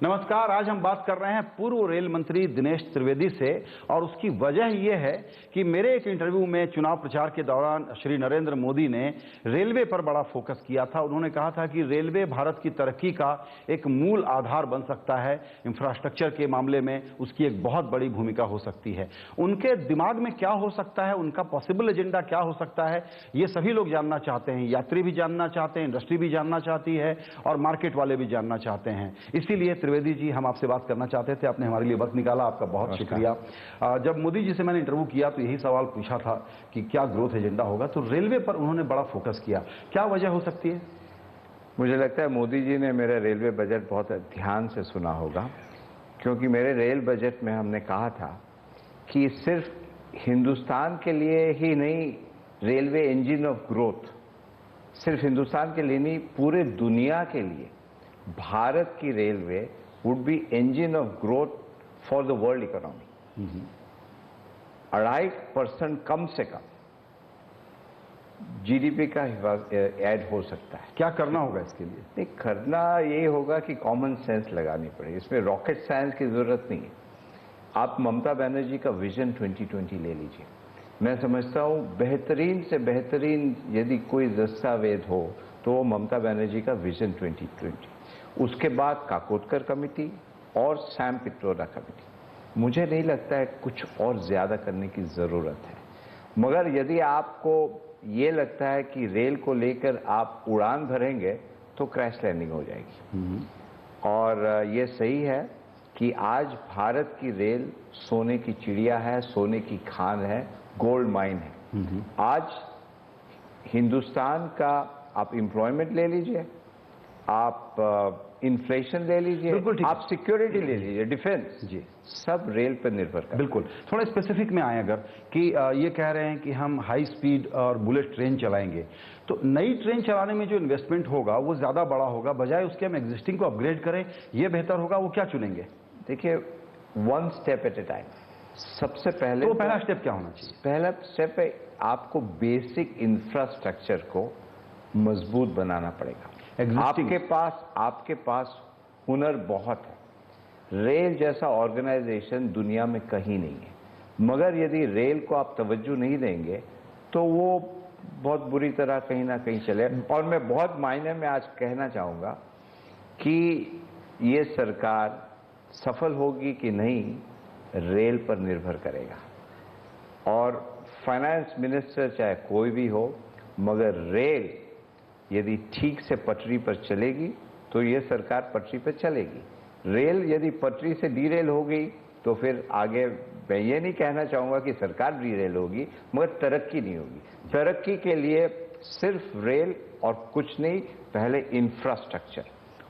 नमस्कार। आज हम बात कर रहे हैं पूर्व रेल मंत्री दिनेश त्रिवेदी से और उसकी वजह यह है कि मेरे एक इंटरव्यू में चुनाव प्रचार के दौरान श्री नरेंद्र मोदी ने रेलवे पर बड़ा फोकस किया था। उन्होंने कहा था कि रेलवे भारत की तरक्की का एक मूल आधार बन सकता है, इंफ्रास्ट्रक्चर के मामले में उसकी एक बहुत बड़ी भूमिका हो सकती है। उनके दिमाग में क्या हो सकता है, उनका पॉसिबल एजेंडा क्या हो सकता है, ये सभी लोग जानना चाहते हैं। यात्री भी जानना चाहते हैं, इंडस्ट्री भी जानना चाहती है और मार्केट वाले भी जानना चाहते हैं। इसीलिए त्रिवेदी जी, हम आपसे बात करना चाहते थे, आपने हमारे लिए वक्त निकाला, आपका बहुत शुक्रिया। जब मोदी जी से मैंने इंटरव्यू किया तो यही सवाल पूछा था कि क्या ग्रोथ एजेंडा होगा, तो रेलवे पर उन्होंने बड़ा फोकस किया। क्या वजह हो सकती है? मुझे लगता है मोदी जी ने मेरा रेलवे बजट बहुत ध्यान से सुना होगा, क्योंकि मेरे रेल बजट में हमने कहा था कि सिर्फ हिंदुस्तान के लिए ही नहीं, रेलवे इंजन ऑफ ग्रोथ सिर्फ हिंदुस्तान के लिए नहीं, पूरे दुनिया के लिए भारत की railway would be engine of growth for the world economy. 2.5% कम से कम जीडीपी का ऐड हो सकता है। क्या करना होगा इसके लिए? नहीं, करना ये होगा कि कॉमन सेंस लगानी पड़ेगी, इसमें रॉकेट साइंस की जरूरत नहीं है। आप ममता बनर्जी का विजन 2020 ले लीजिए। मैं समझता हूं बेहतरीन से बेहतरीन यदि कोई दस्तावेज हो तो वो ममता बनर्जी का विजन 2020। उसके बाद काकोडकर कमेटी और सैम पित्रोदा कमेटी। मुझे नहीं लगता है कुछ और ज्यादा करने की जरूरत है, मगर यदि आपको ये लगता है कि रेल को लेकर आप उड़ान भरेंगे तो क्रैश लैंडिंग हो जाएगी। और ये सही है कि आज भारत की रेल सोने की चिड़िया है, सोने की खान है, गोल्ड माइन है। आज हिंदुस्तान का आप एम्प्लॉयमेंट ले लीजिए, आप इन्फ्लेशन ले लीजिए, आप सिक्योरिटी ले लीजिए, डिफेंस, जी, सब रेल पर निर्भर करता है। बिल्कुल। थोड़ा स्पेसिफिक में आए अगर कि ये कह रहे हैं कि हम हाई स्पीड और बुलेट ट्रेन चलाएंगे, तो नई ट्रेन चलाने में जो इन्वेस्टमेंट होगा वो ज्यादा बड़ा होगा, बजाय उसके हम एग्जिस्टिंग को अपग्रेड करें, ये बेहतर होगा। वो क्या चुनेंगे? देखिए, one step at A time. सबसे पहले तो पहला स्टेप क्या होना चाहिए? पहला स्टेप है आपको बेसिक इंफ्रास्ट्रक्चर को मजबूत बनाना पड़ेगा। आपके पास हुनर बहुत है। रेल जैसा ऑर्गेनाइजेशन दुनिया में कहीं नहीं है, मगर यदि रेल को आप तवज्जो नहीं देंगे तो वो बहुत बुरी तरह कहीं ना कहीं चले। और मैं बहुत मायने में आज कहना चाहूंगा कि ये सरकार सफल होगी कि नहीं, रेल पर निर्भर करेगा। और फाइनेंस मिनिस्टर चाहे कोई भी हो, मगर रेल यदि ठीक से पटरी पर चलेगी तो ये सरकार पटरी पर चलेगी। रेल यदि पटरी से डीरेल हो गई तो फिर आगे मैं ये नहीं कहना चाहूंगा कि सरकार डीरेल होगी, मगर तरक्की नहीं होगी। तरक्की के लिए सिर्फ रेल और कुछ नहीं, पहले इंफ्रास्ट्रक्चर।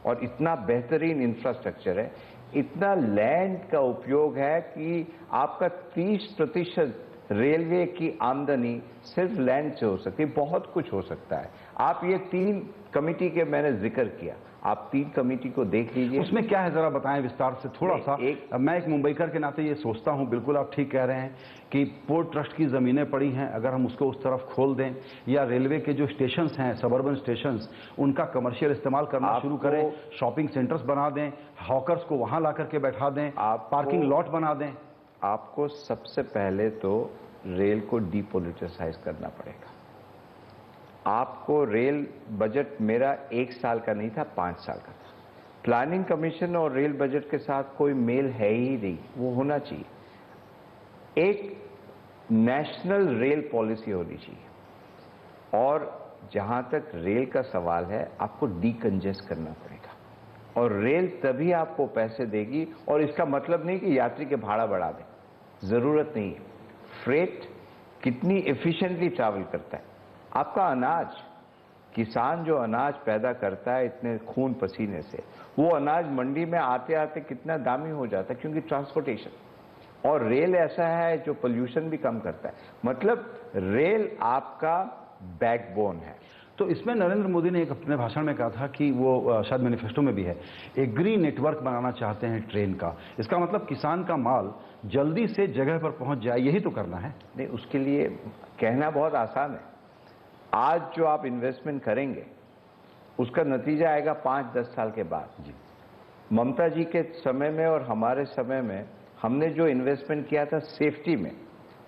और इतना बेहतरीन इंफ्रास्ट्रक्चर है, इतना लैंड का उपयोग है कि आपका 30% रेलवे की आमदनी सिर्फ लैंड से हो सकती है। बहुत कुछ हो सकता है। आप ये 3 कमेटी के मैंने जिक्र किया, आप 3 कमेटी को देख लीजिए। उसमें क्या है जरा बताएं विस्तार से थोड़ा सा। मैं एक मुंबईकर के नाते ये सोचता हूं, बिल्कुल आप ठीक कह रहे हैं कि पोर्ट ट्रस्ट की जमीनें पड़ी हैं, अगर हम उसको उस तरफ खोल दें, या रेलवे के जो स्टेशंस हैं, सबर्बन स्टेशंस, उनका कमर्शियल इस्तेमाल करना शुरू करें, शॉपिंग सेंटर्स बना दें, हॉकर्स को वहां ला करके बैठा दें, पार्किंग लॉट बना दें। आपको सबसे पहले तो रेल को डीपोलिटिसाइज करना पड़ेगा। आपको रेल बजट मेरा 1 साल का नहीं था, 5 साल का था। प्लानिंग कमीशन और रेल बजट के साथ कोई मेल है ही नहीं, वो होना चाहिए। एक नेशनल रेल पॉलिसी होनी चाहिए। और जहां तक रेल का सवाल है, आपको डीकंजेस्ट करना पड़ेगा, और रेल तभी आपको पैसे देगी। और इसका मतलब नहीं कि यात्री के भाड़ा बढ़ा दें, जरूरत नहीं है। फ्रेट कितनी एफिशिएंटली ट्रैवल करता है। आपका अनाज, किसान जो अनाज पैदा करता है इतने खून पसीने से, वो अनाज मंडी में आते आते कितना दामी हो जाता है, क्योंकि ट्रांसपोर्टेशन। और रेल ऐसा है जो पोल्यूशन भी कम करता है। मतलब रेल आपका बैकबोन है। तो इसमें नरेंद्र मोदी ने एक अपने भाषण में कहा था कि वो शायद मैनिफेस्टो में भी है, एग्री नेटवर्क बनाना चाहते हैं ट्रेन का। इसका मतलब किसान का माल जल्दी से जगह पर पहुंच जाए, यही तो करना है। नहीं, उसके लिए कहना बहुत आसान है। आज जो आप इन्वेस्टमेंट करेंगे उसका नतीजा आएगा 5-10 साल के बाद। जी, ममता जी के समय में और हमारे समय में हमने जो इन्वेस्टमेंट किया था सेफ्टी में,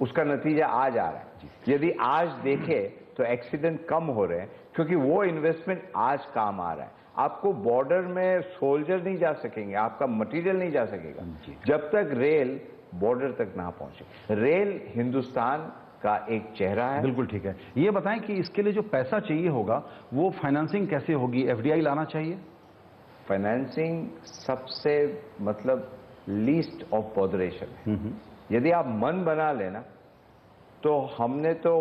उसका नतीजा आज आ रहा है। यदि आज देखें तो एक्सीडेंट कम हो रहे हैं क्योंकि वो इन्वेस्टमेंट आज काम आ रहा है। आपको बॉर्डर में सोल्जर नहीं जा सकेंगे, आपका मटेरियल नहीं जा सकेगा जब तक रेल बॉर्डर तक ना पहुंचे। रेल हिंदुस्तान का एक चेहरा है। बिल्कुल ठीक है। ये बताएं कि इसके लिए जो पैसा चाहिए होगा वो फाइनेंसिंग कैसे होगी? एफडीआई लाना चाहिए? फाइनेंसिंग सबसे मतलब लीस्ट ऑफ बॉदरेशन है। यदि आप मन बना लेना तो हमने तो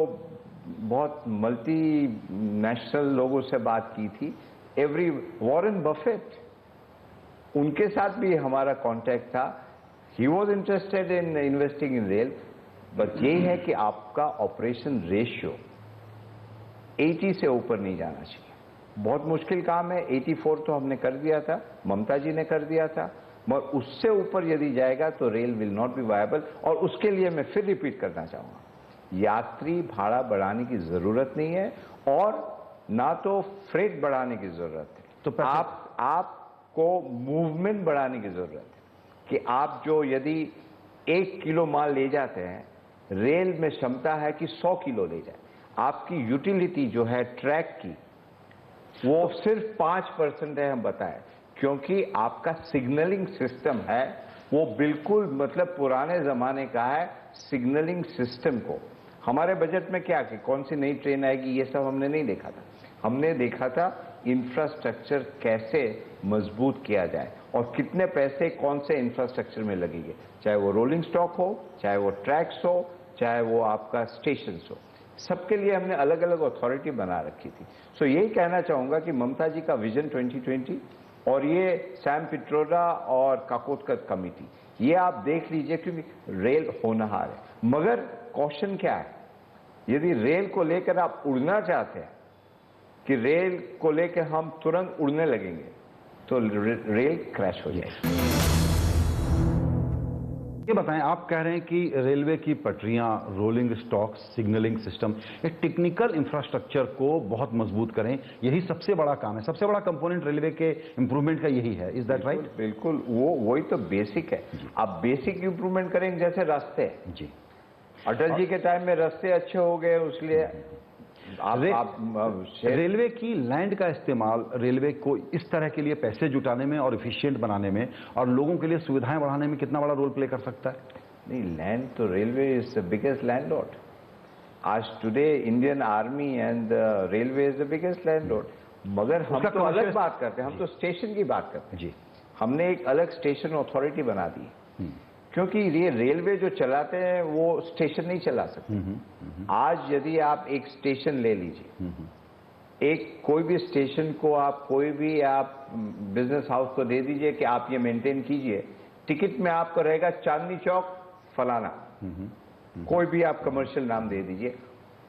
बहुत मल्टी नेशनल लोगों से बात की थी। वॉरेन बफेट, उनके साथ भी हमारा कांटेक्ट था। He was interested in investing in rail, but यही है कि आपका ऑपरेशन रेशियो 80 से ऊपर नहीं जाना चाहिए। बहुत मुश्किल काम है। 84 तो हमने कर दिया था, ममता जी ने कर दिया था, मगर उससे ऊपर यदि जाएगा तो rail will not be viable. और उसके लिए मैं फिर रिपीट करना चाहूंगा, यात्री भाड़ा बढ़ाने की जरूरत नहीं है और ना तो फ्रेट बढ़ाने की जरूरत है। तो आपको मूवमेंट बढ़ाने की जरूरत है कि आप जो यदि 1 किलो माल ले जाते हैं, रेल में क्षमता है कि 100 किलो ले जाए। आपकी यूटिलिटी जो है ट्रैक की वो सिर्फ 5% है, हम बताएं, क्योंकि आपका सिग्नलिंग सिस्टम है वो बिल्कुल मतलब पुराने जमाने का है। सिग्नलिंग सिस्टम को हमारे बजट में क्या कि कौन सी नई ट्रेन आएगी ये सब हमने नहीं देखा था। हमने देखा था इंफ्रास्ट्रक्चर कैसे मजबूत किया जाए और कितने पैसे कौन से इंफ्रास्ट्रक्चर में लगेंगे, चाहे वो रोलिंग स्टॉक हो, चाहे वो ट्रैक्स हो, चाहे वो आपका स्टेशन हो। सबके लिए हमने अलग अलग अथॉरिटी बना रखी थी। सो यही कहना चाहूंगा कि ममता जी का विजन 2020 और ये सैम पिट्रोडा और काकोडकर कमेटी, ये आप देख लीजिए क्योंकि रेल होनहार है। मगर क्वेश्चन क्या है, यदि रेल को लेकर आप उड़ना चाहते हैं कि रेल को लेकर हम तुरंत उड़ने लगेंगे तो रेल क्रैश हो जाएगी। ये बताएं, आप कह रहे हैं कि रेलवे की पटरियां, रोलिंग स्टॉक, सिग्नलिंग सिस्टम, ये टेक्निकल इंफ्रास्ट्रक्चर को बहुत मजबूत करें, यही सबसे बड़ा काम है, सबसे बड़ा कंपोनेंट रेलवे के इंप्रूवमेंट का यही है। Is that right? बिल्कुल, वही तो बेसिक है। आप बेसिक इंप्रूवमेंट करेंगे, जैसे रास्ते जी, अटल जी के टाइम में रास्ते अच्छे हो गए, उसलिए रेलवे की लैंड का इस्तेमाल रेलवे को इस तरह के लिए पैसे जुटाने में और इफिशिएंट बनाने में और लोगों के लिए सुविधाएं बढ़ाने में कितना बड़ा रोल प्ले कर सकता है? नहीं, लैंड तो railway is the biggest landlord. आज today Indian army and railway is the biggest landlord. मगर हम तो अलग बात करते हैं, हम तो स्टेशन की बात करते हैं जी। हमने एक अलग स्टेशन अथॉरिटी बना दी क्योंकि ये रेलवे जो चलाते हैं वो स्टेशन नहीं चला सकते। आज यदि आप एक स्टेशन ले लीजिए, एक कोई भी स्टेशन को आप कोई भी आप बिजनेस हाउस को दे दीजिए कि आप ये मेंटेन कीजिए, टिकट में आपको रहेगा चांदनी चौक फलाना, कोई भी आप कमर्शियल नाम दे दीजिए,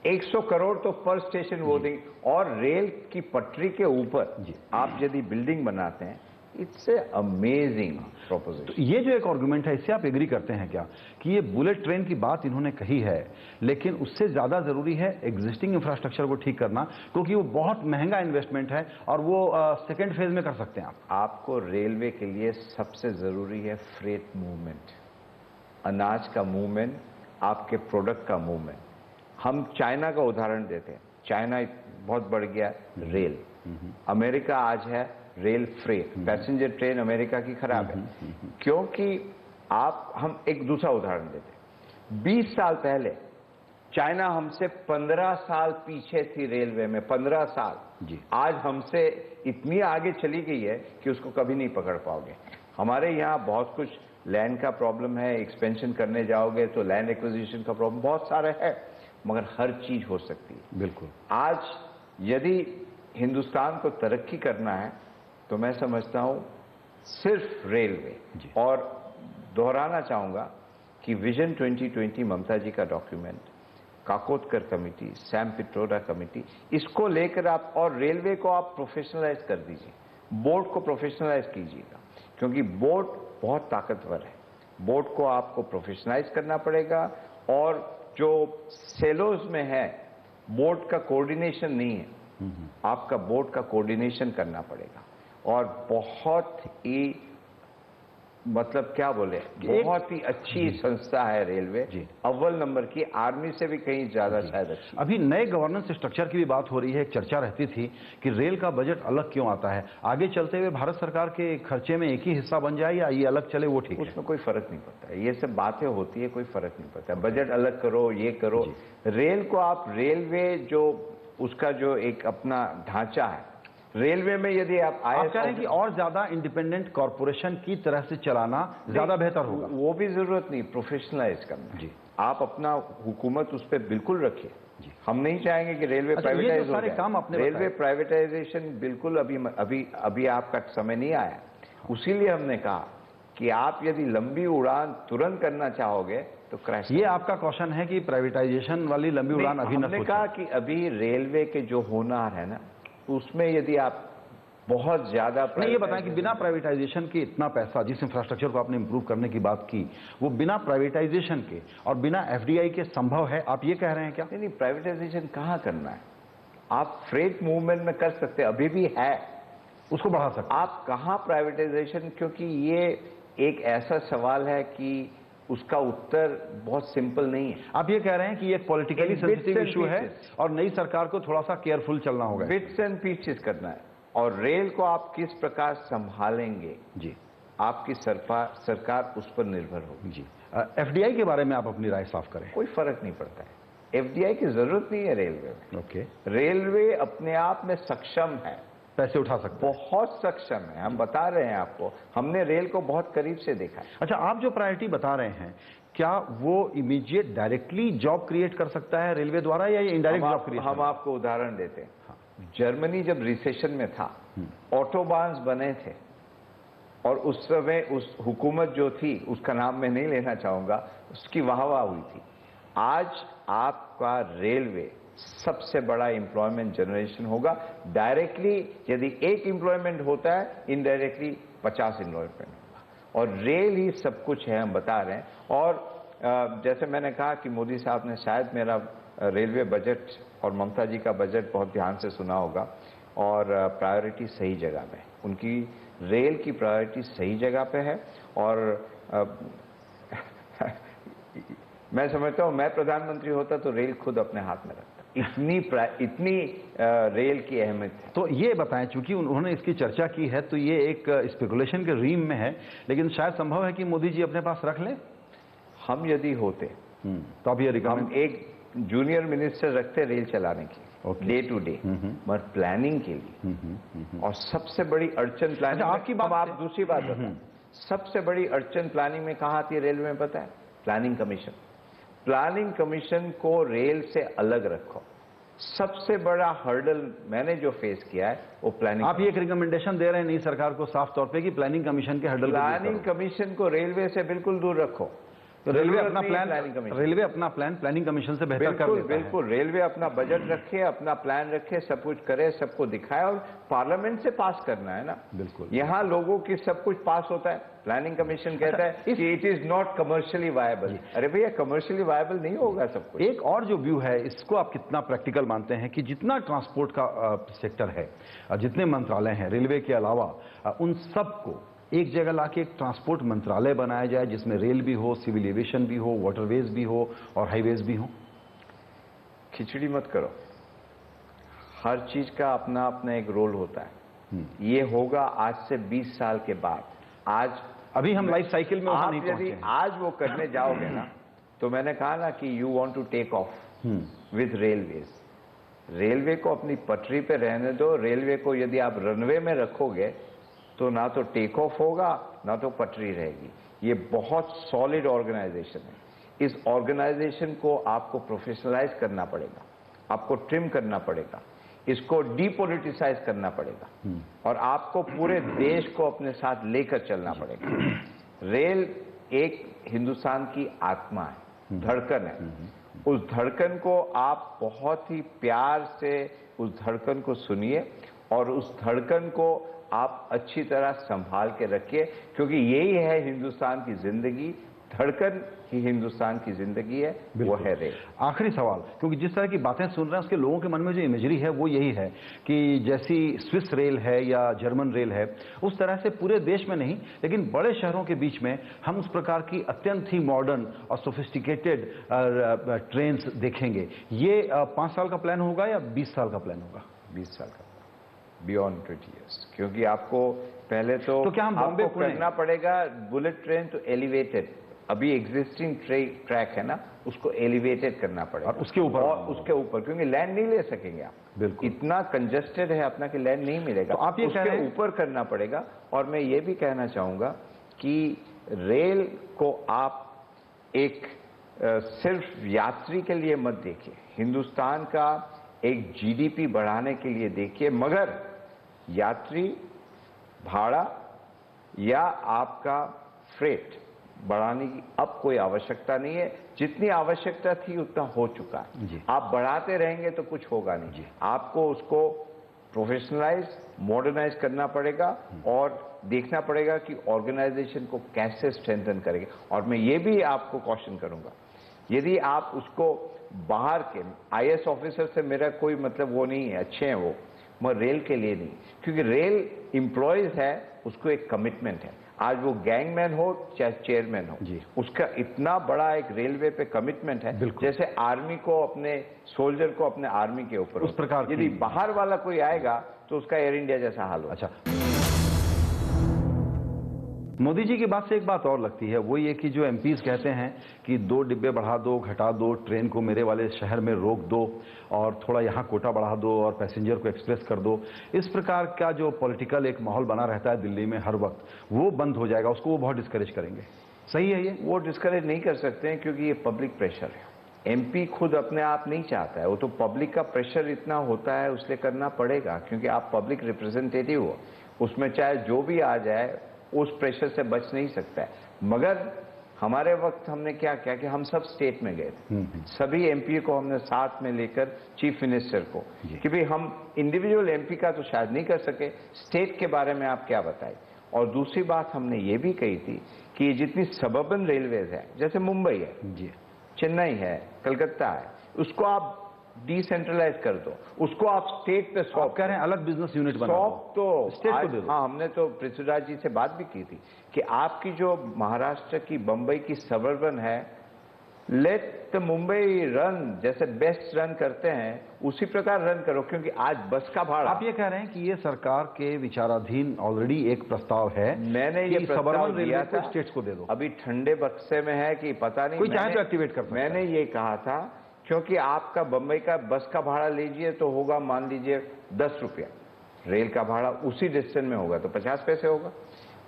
100 करोड़ तो पर स्टेशन वो देंगे। और रेल की पटरी के ऊपर आप यदि बिल्डिंग बनाते हैं, इट्स ए अमेजिंग प्रोपोजिशन। तो ये जो एक आर्गुमेंट है, इससे आप एग्री करते हैं क्या कि ये बुलेट ट्रेन की बात इन्होंने कही है, लेकिन उससे ज्यादा जरूरी है एग्जिस्टिंग इंफ्रास्ट्रक्चर को ठीक करना, क्योंकि वो बहुत महंगा इन्वेस्टमेंट है और वो सेकेंड फेज में कर सकते हैं आप। आपको रेलवे के लिए सबसे जरूरी है फ्रेट मूवमेंट, अनाज का मूवमेंट, आपके प्रोडक्ट का मूवमेंट। हम चाइना का उदाहरण देते हैं, चाइना बहुत बढ़ गया रेल, अमेरिका आज है rail freight, passenger train America की खराब है क्योंकि हम एक दूसरा उदाहरण देते हैं। 20 साल पहले चाइना हमसे 15 साल पीछे थी रेलवे में, 15 साल जी। आज हमसे इतनी आगे चली गई है कि उसको कभी नहीं पकड़ पाओगे। हमारे यहाँ बहुत कुछ लैंड का प्रॉब्लम है, एक्सपेंशन करने जाओगे तो लैंड एक्विजिशन का प्रॉब्लम बहुत सारा है, मगर हर चीज हो सकती है। बिल्कुल। आज यदि हिंदुस्तान को तरक्की करना है तो मैं समझता हूं सिर्फ रेलवे, और दोहराना चाहूंगा कि विजन 2020 ममता जी का document, Kakodkar committee, Sam Pitroda committee, इसको लेकर आप और रेलवे को आप प्रोफेशनलाइज कर दीजिए, बोर्ड को प्रोफेशनलाइज कीजिएगा, क्योंकि बोर्ड बहुत ताकतवर है। बोर्ड को आपको प्रोफेशनलाइज करना पड़ेगा और जो सेलोज में है बोर्ड का कोऑर्डिनेशन नहीं है, आपका बोर्ड का कोऑर्डिनेशन करना पड़ेगा और बहुत ही मतलब क्या बोले, बहुत ही अच्छी संस्था है रेलवे, अव्वल नंबर की, आर्मी से भी कहीं ज्यादा शायद अच्छी। अभी नए गवर्नेंस स्ट्रक्चर की भी बात हो रही है। एक चर्चा रहती थी कि रेल का बजट अलग क्यों आता है, आगे चलते हुए भारत सरकार के खर्चे में एक ही हिस्सा बन जाए या ये अलग चले वो ठीक है? उसमें कोई फर्क नहीं पड़ता है, ये सब बातें होती है, कोई फर्क नहीं पड़ता। बजट अलग करो, ये करो, रेल को आप, रेलवे जो उसका जो एक अपना ढांचा है, रेलवे में यदि आप कह रहे हैं कि और ज्यादा इंडिपेंडेंट कॉर्पोरेशन की तरह से चलाना ज्यादा बेहतर होगा। वो भी जरूरत नहीं, प्रोफेशनलाइज करना जी। आप अपना हुकूमत उस पर बिल्कुल रखिए। हम नहीं चाहेंगे कि रेलवे प्राइवेटाइज हो जाए। रेलवे प्राइवेटाइजेशन बिल्कुल अभी आपका समय नहीं आया। उसीलिए हमने कहा कि आप यदि लंबी उड़ान तुरंत करना चाहोगे तो क्रैश। ये आपका क्वेश्चन है कि प्राइवेटाइजेशन वाली लंबी उड़ान अभी हमने कहा कि अभी रेलवे के जो होनहार है ना, उसमें यदि आप बहुत ज्यादा ये बताएं कि बिना प्राइवेटाइजेशन के इतना पैसा, जिस इंफ्रास्ट्रक्चर को आपने इंप्रूव करने की बात की, वो बिना प्राइवेटाइजेशन के और बिना एफडीआई के संभव है, आप ये कह रहे हैं क्या? नहीं, प्राइवेटाइजेशन कहाँ करना है। आप फ्रेट मूवमेंट में कर सकते हैं, अभी भी है, उसको बढ़ा सकते हैं। आप कहाँ प्राइवेटाइजेशन, क्योंकि ये एक ऐसा सवाल है कि उसका उत्तर बहुत सिंपल नहीं है। आप ये कह रहे हैं कि एक पॉलिटिकली सेंसिटिव इशू है और नई सरकार को थोड़ा सा केयरफुल चलना होगा, बिट्स एंड पीसेस करना है। और रेल को आप किस प्रकार संभालेंगे जी, आपकी सरकार उस पर निर्भर होगी जी। एफडीआई के बारे में आप अपनी राय साफ करें। कोई फर्क नहीं पड़ता है, एफडीआई की जरूरत नहीं है रेलवे में। ओके, रेलवे अपने आप में सक्षम है, पैसे उठा सकते हैं, बहुत सक्षम है। हम बता रहे हैं आपको, हमने रेल को बहुत करीब से देखा है। अच्छा, आप जो प्रायोरिटी बता रहे हैं, क्या वो इमीडिएट डायरेक्टली जॉब क्रिएट कर सकता है रेलवे द्वारा या ये इनडायरेक्ट जॉब क्रिएट? हम आपको उदाहरण देते हैं। जर्मनी जब रिसेशन में था, ऑटोबान्स बने थे और उस समय उस हुकूमत जो थी, उसका नाम मैं नहीं लेना चाहूंगा, उसकी वाहवाह हुई थी। आज आपका रेलवे सबसे बड़ा एम्प्लॉयमेंट जनरेशन होगा। डायरेक्टली यदि एक एम्प्लॉयमेंट होता है, इनडायरेक्टली 50 एम्प्लॉयमेंट होगा। और रेल ही सब कुछ है, हम बता रहे हैं। और जैसे मैंने कहा कि मोदी साहब ने शायद मेरा रेलवे बजट और ममता जी का बजट बहुत ध्यान से सुना होगा, और प्रायोरिटी सही जगह पे, उनकी रेल की प्रायोरिटी सही जगह पे है। और मैं समझता हूं, मैं प्रधानमंत्री होता तो रेल खुद अपने हाथ में रखता। इतनी रेल की अहमियत है। तो ये बताएं, चूंकि उन्होंने इसकी चर्चा की है तो ये एक स्पेकुलेशन के रीम में है, लेकिन शायद संभव है कि मोदी जी अपने पास रख लें। हम यदि होते तो अब ये हम एक जूनियर मिनिस्टर रखते रेल चलाने की, डे टू डे, मगर प्लानिंग के लिए। और सबसे बड़ी अड़चन प्लानिंग, आपकी बात, आप दूसरी बात बताएं, सबसे बड़ी अड़चन प्लानिंग में कहाँ आती है रेलवे में, पता है? Planning commission. प्लानिंग कमीशन को रेल से अलग रखो। सबसे बड़ा हर्डल मैंने जो फेस किया है वो प्लानिंग। आप ये एक रिकमेंडेशन दे रहे हैं नई सरकार को साफ तौर पे कि प्लानिंग कमीशन के हर्डल, प्लानिंग कमीशन को रेलवे से बिल्कुल दूर रखो। तो रेलवे अपना प्लान प्लानिंग कमीशन से बेहतर कर लेता है। बिल्कुल, रेलवे अपना बजट रखे, अपना प्लान रखे, सब कुछ करे, सबको दिखाए, और पार्लियामेंट से पास करना है ना। बिल्कुल, यहाँ लोगों की सब कुछ पास होता है, प्लानिंग कमीशन कहता है कि it is not commercially viable. अरे भैया, कमर्शियली वायबल नहीं होगा सब कुछ। एक और जो व्यू है, इसको आप कितना प्रैक्टिकल मानते हैं कि जितना ट्रांसपोर्ट का सेक्टर है, जितने मंत्रालय हैं रेलवे के अलावा, उन सबको एक जगह लाके एक ट्रांसपोर्ट मंत्रालय बनाया जाए, जिसमें रेल भी हो, सिविल एविएशन भी हो, वाटरवेज भी हो और हाईवेज भी हो? खिचड़ी मत करो, हर चीज का अपना अपना एक रोल होता है। ये होगा आज से 20 साल के बाद। आज अभी हम लाइफ साइकिल में आप यदि आज वो करने जाओगे ना, तो मैंने कहा ना कि you want to take off with railways. Railway को अपनी पटरी पे रहने दो। रेलवे को यदि आप रनवे में रखोगे तो ना तो टेक ऑफ होगा, ना तो पटरी रहेगी। ये बहुत सॉलिड ऑर्गेनाइजेशन है। इस ऑर्गेनाइजेशन को आपको प्रोफेशनलाइज करना पड़ेगा, आपको ट्रिम करना पड़ेगा, इसको डीपोलिटिसाइज करना पड़ेगा, और आपको पूरे देश को अपने साथ लेकर चलना पड़ेगा। रेल एक हिंदुस्तान की आत्मा है, धड़कन है। उस धड़कन को आप बहुत ही प्यार से उस धड़कन को सुनिए, और उस धड़कन को आप अच्छी तरह संभाल के रखिए, क्योंकि यही है हिंदुस्तान की जिंदगी धड़कन ही हिंदुस्तान की जिंदगी है, वो है रेल। आखिरी सवाल, क्योंकि जिस तरह की बातें सुन रहे हैं उसके लोगों के मन में जो इमेजरी है वो यही है कि जैसी स्विस रेल है या जर्मन रेल है, उस तरह से पूरे देश में नहीं लेकिन बड़े शहरों के बीच में हम उस प्रकार की अत्यंत ही मॉडर्न और सोफिस्टिकेटेड ट्रेन्स देखेंगे। ये 5 साल का प्लान होगा या 20 साल का प्लान होगा? 20 साल का, बियॉन्ड 20 ईयर्स, क्योंकि आपको पहले तो क्या हम बॉम्बे करना पड़ेगा बुलेट ट्रेन तो एलिवेटेड, अभी एग्जिस्टिंग ट्रैक है ना, उसको एलिवेटेड करना पड़ेगा, और उसके ऊपर क्योंकि लैंड नहीं ले सकेंगे आप, बिल्कुल इतना कंजेस्टेड है अपना कि लैंड नहीं मिलेगा, तो आप ये उसके ऊपर करना पड़ेगा। और मैं ये भी कहना चाहूंगा कि रेल को आप एक सिर्फ यात्री के लिए मत देखिए, हिंदुस्तान का एक जीडीपी बढ़ाने के लिए देखिए, मगर यात्री भाड़ा या आपका फ्रेट बढ़ाने की अब कोई आवश्यकता नहीं है, जितनी आवश्यकता थी उतना हो चुका है। आप बढ़ाते रहेंगे तो कुछ होगा नहीं, आपको उसको प्रोफेशनलाइज, मॉडर्नाइज करना पड़ेगा और देखना पड़ेगा कि ऑर्गेनाइजेशन को कैसे स्ट्रेंथन करेंगे। और मैं ये भी आपको क्वेश्चन करूंगा, यदि आप उसको बाहर के आईएएस ऑफिसर से मेरा कोई मतलब वो नहीं है, अच्छे हैं वो, मगर रेल के लिए नहीं, क्योंकि रेल एम्प्लॉयज है, उसको एक कमिटमेंट है। आज वो गैंगमैन हो चाहे चेयरमैन हो, उसका इतना बड़ा एक रेलवे पे कमिटमेंट है, जैसे आर्मी को अपने सोल्जर को अपने आर्मी के ऊपर उस प्रकार। यदि बाहर वाला कोई आएगा तो उसका एयर इंडिया जैसा हाल हो। अच्छा, मोदी जी की बात से एक बात और लगती है, वो ये कि जो एमपीज कहते हैं कि 2 डिब्बे बढ़ा दो, घटा दो, ट्रेन को मेरे वाले शहर में रोक दो और थोड़ा यहाँ कोटा बढ़ा दो और पैसेंजर को एक्सप्रेस कर दो, इस प्रकार का जो पॉलिटिकल एक माहौल बना रहता है दिल्ली में हर वक्त, वो बंद हो जाएगा, उसको वो बहुत डिस्करेज करेंगे। सही है ये? वो डिस्करेज नहीं कर सकते हैं क्योंकि ये पब्लिक प्रेशर है। एमपी खुद अपने आप नहीं चाहता है, वो तो पब्लिक का प्रेशर इतना होता है, उसलिए करना पड़ेगा, क्योंकि आप पब्लिक रिप्रेजेंटेटिव हो, उसमें चाहे जो भी आ जाए उस प्रेशर से बच नहीं सकता है। मगर हमारे वक्त हमने क्या किया कि हम सब स्टेट में गए थे, सभी एमपी को हमने साथ में लेकर, चीफ मिनिस्टर को, कि भाई हम इंडिविजुअल एमपी का तो शायद नहीं कर सके, स्टेट के बारे में आप क्या बताएं। और दूसरी बात हमने ये भी कही थी कि ये जितनी सबर्बन रेलवेज है, जैसे मुंबई है, चेन्नई है, कलकत्ता है, उसको आप डिसेंट्रलाइज कर दो, उसको आप स्टेट पे सौंप कह रहे हैं, अलग बिजनेस यूनिट बना सौंप तो स्टेट को दे दो। हाँ, हमने तो पृथ्वीराज जी से बात भी की थी कि आपकी जो महाराष्ट्र की, बंबई की सबर्बन है, लेट द मुंबई रन, जैसे बेस्ट रन करते हैं उसी प्रकार रन करो, क्योंकि आज बस का भाड़ा। आप ये कह रहे हैं कि ये सरकार के विचाराधीन ऑलरेडी एक प्रस्ताव है, मैंने ये प्रस्ताव दिया था, स्टेट्स को दे दो, अभी ठंडे बक्से में है कि पता नहीं, कोई चाहे तो एक्टिवेट कर सकता है। मैंने ये कहा था क्योंकि आपका बंबई का बस का भाड़ा लीजिए तो होगा मान लीजिए 10 रुपया, रेल का भाड़ा उसी डिस्टेंस में होगा तो 50 पैसे होगा,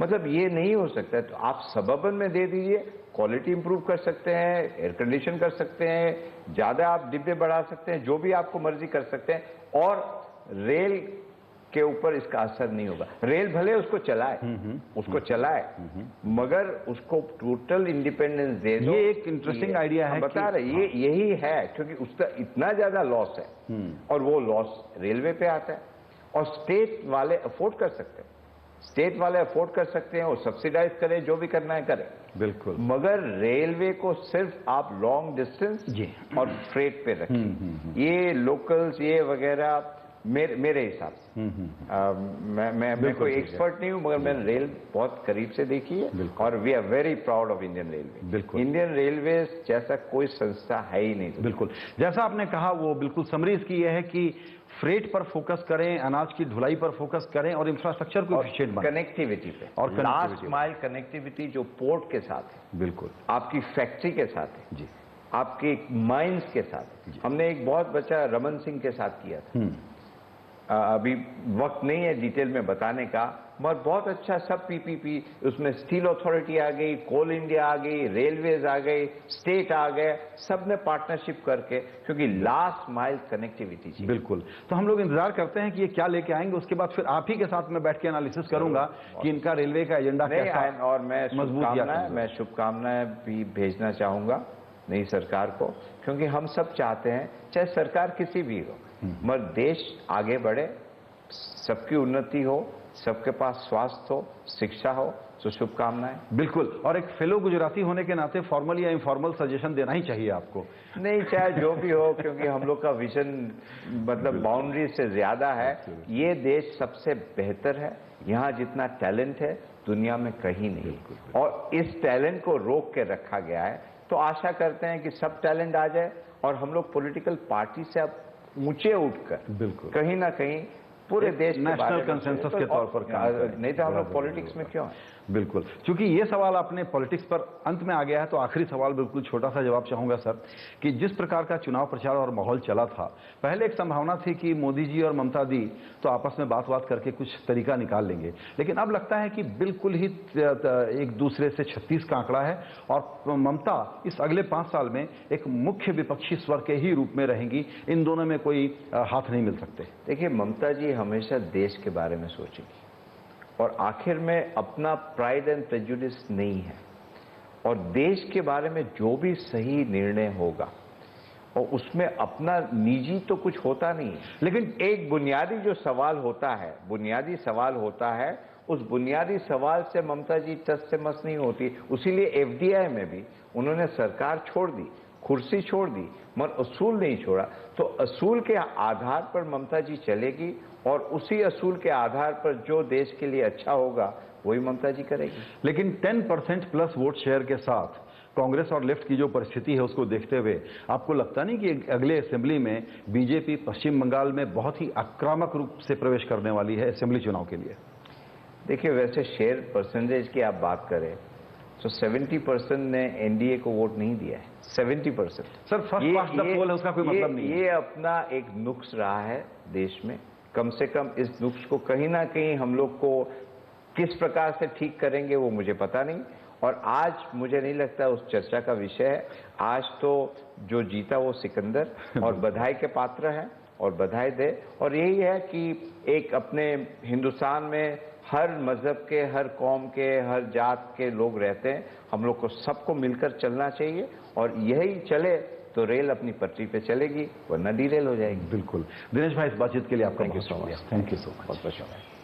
मतलब ये नहीं हो सकता है। तो आप सबर्बन में दे दीजिए, क्वालिटी इंप्रूव कर सकते हैं, एयर कंडीशन कर सकते हैं, ज्यादा आप डिब्बे बढ़ा सकते हैं, जो भी आपको मर्जी कर सकते हैं, और रेल के ऊपर इसका असर नहीं होगा। रेल भले उसको चलाए, मगर उसको टोटल इंडिपेंडेंस दे दो। ये एक इंटरेस्टिंग आइडिया है, बता रहे ये यही है, क्योंकि उसका इतना ज्यादा लॉस है और वो लॉस रेलवे पे आता है, और स्टेट वाले अफोर्ड कर सकते हैं, स्टेट वाले अफोर्ड कर सकते हैं, वो सब्सिडाइज करें, जो भी करना है करें, बिल्कुल। मगर रेलवे को सिर्फ आप लॉन्ग डिस्टेंस और फ्रेट पे रखिए। ये लोकल्स ये वगैरह मेरे हिसाब से, मैं कोई एक्सपर्ट नहीं हूं, मगर मैंने रेल बहुत करीब से देखी है, और we are very proud of Indian railway. Indian railway जैसा कोई संस्था है ही नहीं। बिल्कुल, जैसा आपने कहा वो बिल्कुल समरी इसकी यह है कि फ्रेट पर फोकस करें, अनाज की ढुलाई पर फोकस करें और इंफ्रास्ट्रक्चर को एफिशिएंट बनाएं, कनेक्टिविटी पे, और लास्ट माइल कनेक्टिविटी जो पोर्ट के साथ है, बिल्कुल, आपकी फैक्ट्री के साथ है, आपके माइंस के साथ। हमने एक बहुत बच्चा रमन सिंह के साथ किया था, अभी वक्त नहीं है डिटेल में बताने का, मगर बहुत अच्छा सब पीपीपी, उसमें स्टील अथॉरिटी आ गई, कोल इंडिया आ गई, रेलवेज आ गई, स्टेट आ गए, सब ने पार्टनरशिप करके, क्योंकि लास्ट माइल कनेक्टिविटी चाहिए। बिल्कुल, तो हम लोग इंतजार करते हैं कि ये क्या लेके आएंगे, उसके बाद फिर आप ही के साथ में बैठ के एनालिसिस करूंगा कि इनका रेलवे का एजेंडा कैसा है। और मैं शुभकामनाएं भी भेजना चाहूंगा नई सरकार को, क्योंकि हम सब चाहते हैं, चाहे सरकार किसी भी हो, मगर देश आगे बढ़े, सबकी उन्नति हो, सबके पास स्वास्थ्य हो, शिक्षा हो, तो शुभकामनाएं। बिल्कुल, और एक फेलो गुजराती होने के नाते फॉर्मल या इनफॉर्मल सजेशन देना ही चाहिए आपको। नहीं, चाहे जो भी हो, क्योंकि हम लोग का विजन मतलब बाउंड्री से ज्यादा है। ये देश सबसे बेहतर है, यहाँ जितना टैलेंट है दुनिया में कहीं नहीं, और इस टैलेंट को रोक के रखा गया है। तो आशा करते हैं कि सब टैलेंट आ जाए और हम लोग पॉलिटिकल पार्टी से अब ऊंचे उठकर बिल्कुल कहीं ना कहीं पूरे देश के नेशनल कंसेंसस के तौर पर काम करें। नहीं तो हम लोग पॉलिटिक्स में क्यों हैं? बिल्कुल, क्योंकि ये सवाल आपने पॉलिटिक्स पर अंत में आ गया है, तो आखिरी सवाल बिल्कुल छोटा सा जवाब चाहूंगा सर, कि जिस प्रकार का चुनाव प्रचार और माहौल चला था, पहले एक संभावना थी कि मोदी जी और ममता दी तो आपस में बात करके कुछ तरीका निकाल लेंगे, लेकिन अब लगता है कि बिल्कुल ही एक दूसरे से 36 का आंकड़ा है और ममता इस अगले 5 साल में एक मुख्य विपक्षी स्वर के ही रूप में रहेंगी। इन दोनों में कोई हाथ नहीं मिल सकते। देखिए, ममता जी हमेशा देश के बारे में सोचेगी और आखिर में अपना प्राइड एंड प्रेजुडिस नहीं है, और देश के बारे में जो भी सही निर्णय होगा और उसमें अपना निजी तो कुछ होता नहीं है, लेकिन एक बुनियादी जो सवाल होता है, बुनियादी सवाल होता है, उस बुनियादी सवाल से ममता जी टस से मस नहीं होती। उसीलिए एफडीआई में भी उन्होंने सरकार छोड़ दी, कुर्सी छोड़ दी, मगर असूल नहीं छोड़ा। तो असूल के आधार पर ममता जी चलेगी और उसी असूल के आधार पर जो देश के लिए अच्छा होगा वही ममता जी करेगी। लेकिन 10% प्लस वोट शेयर के साथ कांग्रेस और लेफ्ट की जो परिस्थिति है उसको देखते हुए आपको लगता नहीं कि अगले असेंबली में बीजेपी पश्चिम बंगाल में बहुत ही आक्रामक रूप से प्रवेश करने वाली है असेंबली चुनाव के लिए? देखिए, वैसे शेयर परसेंटेज की आप बात करें तो 70% ने एनडीए को वोट नहीं दिया है। 70%। सर, फर्स्ट पास्ट द पोल है, उसका कोई मतलब नहीं है। ये अपना एक नुक्स रहा है देश में। कम से कम इस नुक्स को कहीं ना कहीं हम लोग को किस प्रकार से ठीक करेंगे वो मुझे पता नहीं, और आज मुझे नहीं लगता उस चर्चा का विषय है। आज तो जो जीता वो सिकंदर और बधाई के पात्र है और बधाई दे। और यही है कि एक अपने हिंदुस्तान में हर मजहब के, हर कौम के, हर जात के लोग रहते हैं। हम लोग को सबको मिलकर चलना चाहिए, और यही चले तो रेल अपनी पटरी पे चलेगी, वरना डी रेल हो जाएगी। बिल्कुल। दिनेश भाई, इस बातचीत के लिए आपका बहुत शुक्रिया। Thank you so much. बहुत बहुत शुक्रिया।